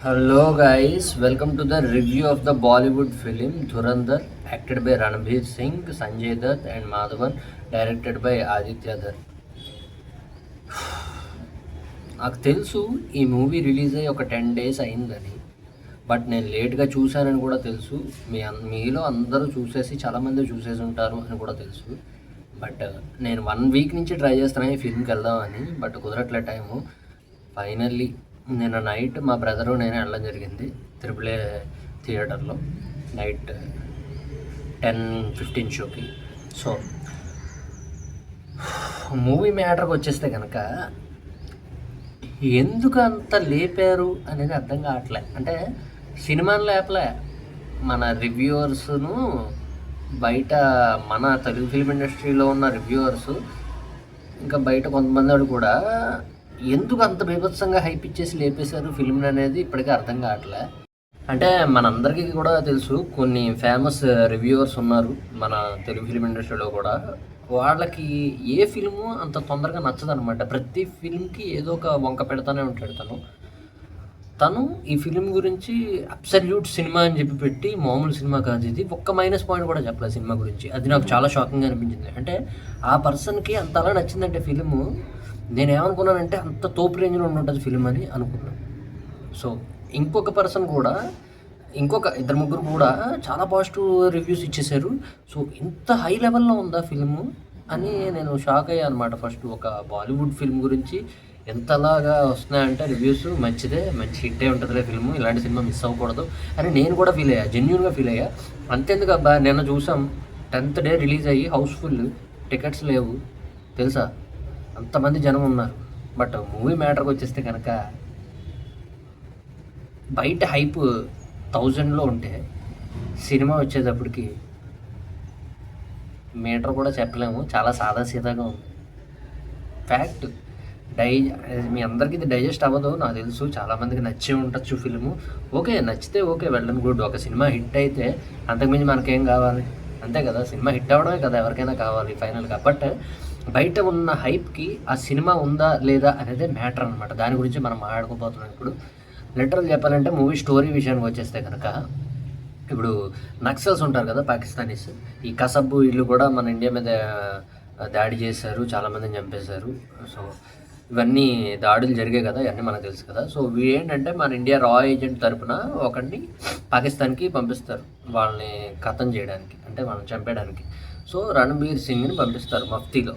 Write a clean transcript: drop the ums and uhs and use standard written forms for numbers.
Hello guys, welcome to the review of the Bollywood film Dhurandhar, acted by Ranbir Singh, Sanjay Dutt and Madhavan, directed by Aditya Dutt. నాకు తెలుసు ఈ movie release అయ్యి ఒక 10 days అయిందని. But నేను లేట్గా చూశానని కూడా తెలుసు. మీలో అందరూ చూసేసి చాలామంది చూసేసి ఉంటారు అని కూడా తెలుసు. బట్ నేను 1 week నుంచి ట్రై చేస్తున్నాను ఈ ఫిల్మ్కి వెళ్దామని. బట్ కుదరట్లే టైము. ఫైనల్లీ నిన్న నైట్ మా బ్రదరు నేను వెళ్ళడం జరిగింది త్రిపుల్ ఏ థియేటర్లో నైట్ 10:15 షోకి. సో మూవీ మ్యాటర్కి వచ్చేస్తే కనుక ఎందుకు అంత లేపారు అనేది అర్థం కావట్లే. అంటే సినిమాని లేపలే, మన రివ్యూవర్స్ను బయట మన తెలుగు ఫిల్మ్ ఇండస్ట్రీలో ఉన్న రివ్యూవర్స్ ఇంకా బయట కొంతమంది వాళ్ళు కూడా ఎందుకు అంత బీభత్సంగా హైప్ ఇచ్చేసి లేపేశారు ఫిల్మ్ని అనేది ఇప్పటికీ అర్థం కావట్లే. అంటే మనందరికీ కూడా తెలుసు కొన్ని ఫేమస్ రివ్యూవర్స్ ఉన్నారు మన తెలుగు ఫిల్మ్ ఇండస్ట్రీలో కూడా. వాళ్ళకి ఏ ఫిల్ము అంత తొందరగా నచ్చదనమాట. ప్రతి ఫిల్మ్కి ఏదో ఒక వంక పెడతానే ఉంటాడు తను ఈ ఫిలిం గురించి అబ్సల్యూట్ సినిమా అని చెప్పి పెట్టి మామూలు సినిమా కాదు ఇది, ఒక్క మైనస్ పాయింట్ కూడా చెప్పలేదు సినిమా గురించి. అది నాకు చాలా షాకింగ్గా అనిపించింది. అంటే ఆ పర్సన్కి అంత అలా నచ్చిందంటే ఫిలిము, నేనేమనుకున్నానంటే అంత తోపు రేంజ్లో ఉంటుంది ఫిలిం అని అనుకున్నాను. సో ఇంకొక పర్సన్ కూడా, ఇంకొక ఇద్దరు ముగ్గురు కూడా చాలా పాజిటివ్ రివ్యూస్ ఇచ్చేశారు. సో ఇంత హై లెవెల్లో ఉందా ఫిల్ము అని నేను షాక్ అయ్యాను అనమాట. ఫస్ట్ ఒక బాలీవుడ్ ఫిల్మ్ గురించి ఎంతలాగా వస్తున్నాయంటే రివ్యూస్, మంచిదే, మంచి హిట్టే ఉంటుందిలే ఫిల్ము, ఇలాంటి సినిమా మిస్ అవ్వకూడదు అని నేను కూడా ఫీల్ అయ్యా, జెన్యున్గా ఫీల్ అయ్యా. అంతేందుకు అబ్బా, నిన్న చూసాం 10th day రిలీజ్ అయ్యి హౌస్ఫుల్, టికెట్స్ లేవు తెలుసా, అంతమంది జనం ఉన్నారు. బట్ మూవీ మ్యాటర్కి వచ్చేస్తే కనుక బయట హైప్ 1000లో ఉంటే సినిమా వచ్చేటప్పటికి మీటర్ కూడా చెప్పలేము, చాలా సాదాసీదాగా ఉంది. ఫ్యాక్ట్ మీ అందరికీ ఇది డైజెస్ట్ అవ్వదు నాకు తెలుసు. చాలామందికి నచ్చే ఉండొచ్చు ఫిల్ము. ఓకే, నచ్చితే ఓకే, వెళ్ళడం గుడ్. ఒక సినిమా హిట్ అయితే అంతకుమించి మనకేం కావాలి, అంతే కదా. సినిమా హిట్ అవ్వడమే కదా ఎవరికైనా కావాలి ఫైనల్గా. బట్ బయట ఉన్న హైప్కి ఆ సినిమా ఉందా లేదా అనేది మ్యాటర్ అనమాట. దాని గురించి మనం మాట్లాడుకోబోతున్నాం ఇప్పుడు. లిటరల్ చెప్పాలంటే మూవీ స్టోరీ విషయానికి వచ్చేస్తే కనుక, ఇప్పుడు నక్సల్స్ ఉంటారు కదా పాకిస్తానీస్, ఈ కసబ్బు ఇల్లు కూడా మన ఇండియా మీద దాడి చేశారు, చాలామందిని చంపేశారు. సో ఇవన్నీ దాడులు జరిగాయి కదా, ఇవన్నీ మనకు తెలుసు కదా. సో ఏంటంటే మన ఇండియా రా ఏజెంట్ తరపున ఒకరిని పాకిస్తాన్కి పంపిస్తారు వాళ్ళని ఖతం చేయడానికి, అంటే వాళ్ళని చంపేయడానికి. సో రణబీర్ సింగ్ని పంపిస్తారు మఫ్తీలో.